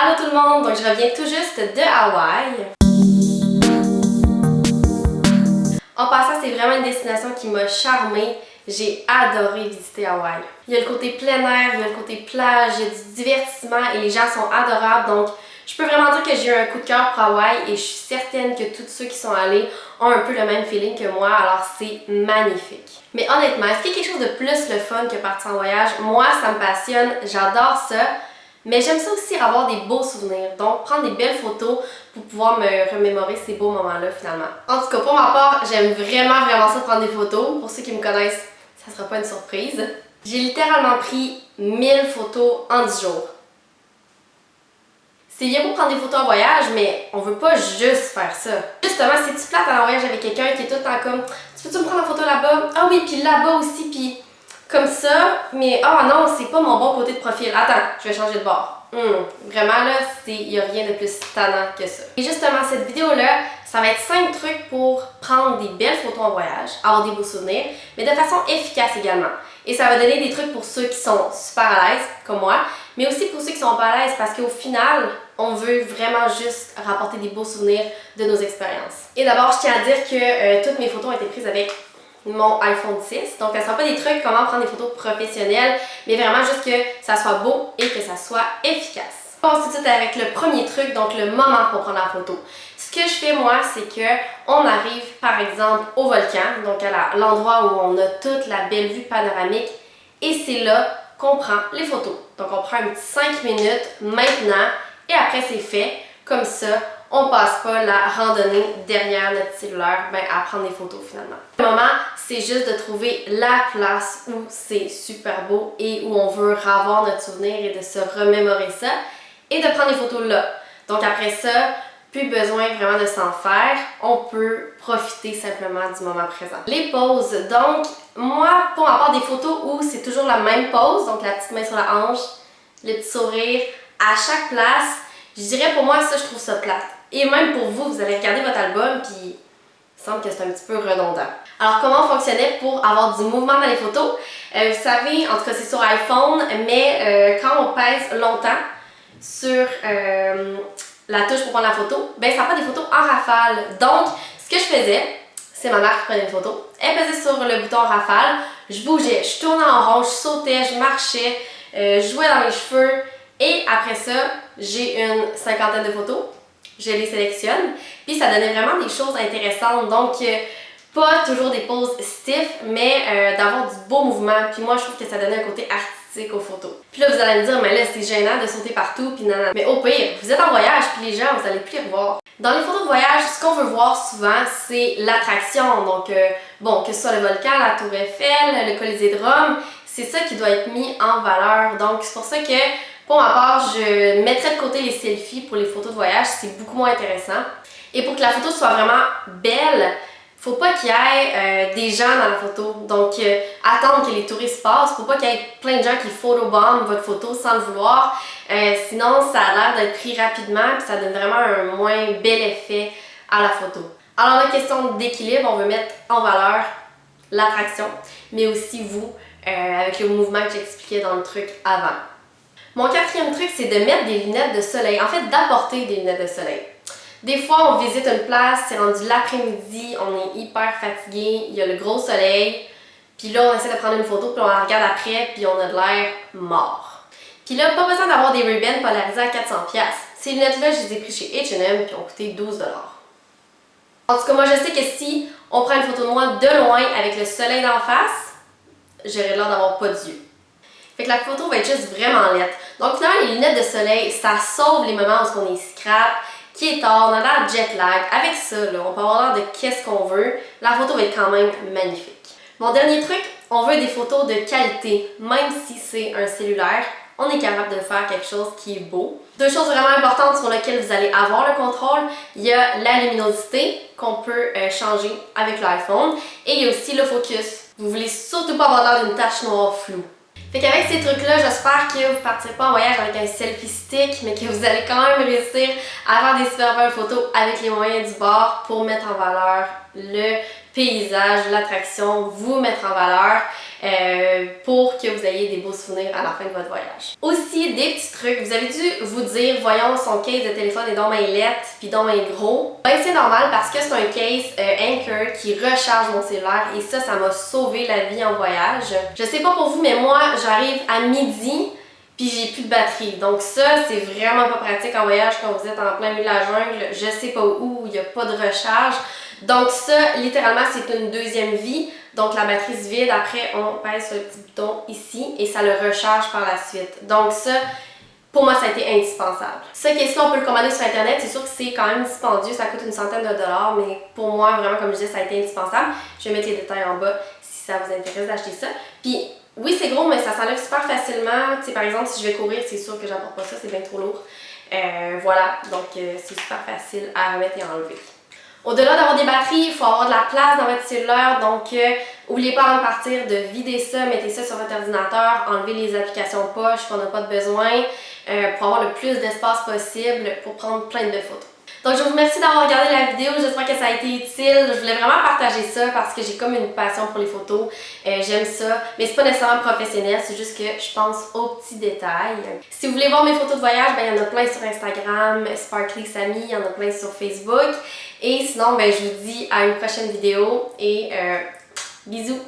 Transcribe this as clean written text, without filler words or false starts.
Allô tout le monde, donc je reviens tout juste de Hawaï. En passant, c'est vraiment une destination qui m'a charmée. J'ai adoré visiter Hawaï. Il y a le côté plein air, il y a le côté plage, il y a du divertissement et les gens sont adorables. Donc, je peux vraiment dire que j'ai eu un coup de cœur pour Hawaï et je suis certaine que tous ceux qui sont allés ont un peu le même feeling que moi, alors c'est magnifique. Mais honnêtement, est-ce qu'il y a quelque chose de plus le fun que partir en voyage? Moi, ça me passionne, j'adore ça. Mais j'aime ça aussi avoir des beaux souvenirs, donc prendre des belles photos pour pouvoir me remémorer ces beaux moments-là finalement. En tout cas, pour ma part, j'aime vraiment ça prendre des photos. Pour ceux qui me connaissent, ça sera pas une surprise. J'ai littéralement pris 1000 photos en 10 jours. C'est bien beau prendre des photos en voyage, mais on veut pas juste faire ça. Justement, si tu plates en voyage avec quelqu'un qui est tout le temps comme « Tu peux-tu me prendre en photo là-bas? Ah oui, puis là-bas aussi, puis... » comme ça, mais oh non, c'est pas mon bon côté de profil. Attends, je vais changer de bord. Vraiment là, il n'y a rien de plus tannant que ça. Et justement, cette vidéo-là, ça va être 5 trucs pour prendre des belles photos en voyage, avoir des beaux souvenirs, mais de façon efficace également. Et ça va donner des trucs pour ceux qui sont super à l'aise, comme moi, mais aussi pour ceux qui sont pas à l'aise, parce qu'au final, on veut vraiment juste rapporter des beaux souvenirs de nos expériences. Et d'abord, je tiens à dire que toutes mes photos ont été prises avec mon iPhone 6. Donc, ce ne sera pas des trucs comment prendre des photos professionnelles, mais vraiment juste que ça soit beau et que ça soit efficace. On commence tout de suite avec le premier truc, donc le moment pour prendre la photo. Ce que je fais moi, c'est que on arrive par exemple au volcan, donc à l'endroit où on a toute la belle vue panoramique, et c'est là qu'on prend les photos. Donc, on prend un petit 5 minutes maintenant, et après c'est fait. Comme ça, on passe pas la randonnée derrière notre cellulaire à prendre des photos finalement. Le moment, c'est juste de trouver la place où c'est super beau et où on veut revoir notre souvenir et de se remémorer ça et de prendre des photos là. Donc après ça, plus besoin vraiment de s'en faire, on peut profiter simplement du moment présent. Les poses, donc moi, pour avoir des photos où c'est toujours la même pose, donc la petite main sur la hanche, le petit sourire, à chaque place, je dirais pour moi ça, je trouve ça plate. Et même pour vous, vous allez regarder votre album puis il semble que c'est un petit peu redondant. Alors comment on fonctionnait pour avoir du mouvement dans les photos? Vous savez, en tout cas c'est sur iPhone, mais quand on pèse longtemps sur la touche pour prendre la photo, ça prend des photos en rafale. Donc, ce que je faisais, c'est ma mère qui prenait une photo. Elle pesait sur le bouton rafale, je bougeais, je tournais en rond, je sautais, je marchais, je jouais dans mes cheveux. Et après ça, j'ai une 50aine de photos. Je les sélectionne. Puis ça donnait vraiment des choses intéressantes. Donc, pas toujours des poses stiff, mais d'avoir du beau mouvement. Puis moi, je trouve que ça donnait un côté artistique aux photos. Puis là, vous allez me dire, mais là, c'est gênant de sauter partout. Puis non. Mais au pire, vous êtes en voyage, puis les gens, vous allez plus les revoir. Dans les photos de voyage, ce qu'on veut voir souvent, c'est l'attraction. Donc, bon, que ce soit le volcan, la Tour Eiffel, le Colisée de Rome, c'est ça qui doit être mis en valeur. Donc, c'est pour ça que pour ma part, je mettrais de côté les selfies pour les photos de voyage, c'est beaucoup moins intéressant. Et pour que la photo soit vraiment belle, faut pas qu'il y ait des gens dans la photo. Donc, attendre que les touristes passent, faut pas qu'il y ait plein de gens qui photobombent votre photo sans le vouloir. Sinon, ça a l'air d'être pris rapidement et ça donne vraiment un moins bel effet à la photo. Alors, la question d'équilibre, on veut mettre en valeur l'attraction, mais aussi vous, avec le mouvement que j'expliquais dans le truc avant. Mon quatrième truc, c'est de mettre des lunettes de soleil. En fait, d'apporter des lunettes de soleil. Des fois, on visite une place, c'est rendu l'après-midi, on est hyper fatigué, il y a le gros soleil, puis là, on essaie de prendre une photo, puis on la regarde après, puis on a de l'air mort. Puis là, pas besoin d'avoir des Ray-Ban polarisés à 400$. Ces lunettes-là, je les ai prises chez H&M, puis ont coûté 12$. En tout cas, moi, je sais que si on prend une photo de moi de loin avec le soleil d'en face, j'aurais l'air d'avoir pas d'yeux. Fait que la photo va être juste vraiment laide. Donc finalement, les lunettes de soleil, ça sauve les moments où on est scrap, qui est tard, on a l'air jet lag. Avec ça, là, on peut avoir l'air de qu'est-ce qu'on veut. La photo va être quand même magnifique. Mon dernier truc, on veut des photos de qualité. Même si c'est un cellulaire, on est capable de faire quelque chose qui est beau. Deux choses vraiment importantes sur lesquelles vous allez avoir le contrôle. Il y a la luminosité qu'on peut changer avec l'iPhone. Et il y a aussi le focus. Vous voulez surtout pas avoir l'air d'une tache noire floue. Fait qu'avec ces trucs-là, j'espère que vous ne partirez pas en voyage avec un selfie stick, mais que vous allez quand même réussir à faire des super belles photos avec les moyens du bord pour mettre en valeur le paysage, l'attraction, vous mettre en valeur pour que vous ayez des beaux souvenirs à la fin de votre voyage. Aussi, des petits trucs. Vous avez dû vous dire, voyons, son case de téléphone est donc bien lettre puis donc bien gros. Ben, c'est normal parce que c'est un case Anker qui recharge mon cellulaire et ça m'a sauvé la vie en voyage. Je sais pas pour vous, mais moi, j'arrive à midi puis j'ai plus de batterie. Donc ça, c'est vraiment pas pratique en voyage quand vous êtes en plein milieu de la jungle. Je sais pas où, il n'y a pas de recharge. Donc ça, littéralement, c'est une deuxième vie. Donc la batterie se vide, après on pèse sur le petit bouton ici et ça le recharge par la suite. Donc ça, pour moi, ça a été indispensable. Ce case-là, on peut le commander sur internet. C'est sûr que c'est quand même dispendieux, ça coûte une centaine de dollars, mais pour moi, vraiment, comme je disais, ça a été indispensable. Je vais mettre les détails en bas si ça vous intéresse d'acheter ça. Puis oui, c'est gros, mais ça s'enlève super facilement. Tu sais, par exemple, si je vais courir, c'est sûr que j'apporte pas ça, c'est bien trop lourd. Voilà, donc c'est super facile à remettre et à enlever. Au-delà d'avoir des batteries, il faut avoir de la place dans votre cellulaire, donc n'oubliez pas avant de partir de vider ça, mettez ça sur votre ordinateur, enlevez les applications poche qu'on n'a pas de besoin pour avoir le plus d'espace possible pour prendre plein de photos. Donc je vous remercie d'avoir regardé la vidéo, j'espère que ça a été utile. Je voulais vraiment partager ça parce que j'ai comme une passion pour les photos, j'aime ça, mais c'est pas nécessairement professionnel, c'est juste que je pense aux petits détails. Si vous voulez voir mes photos de voyage, ben, il y en a plein sur Instagram, Sparkly Sammy, il y en a plein sur Facebook. Et sinon, ben, je vous dis à une prochaine vidéo et bisous!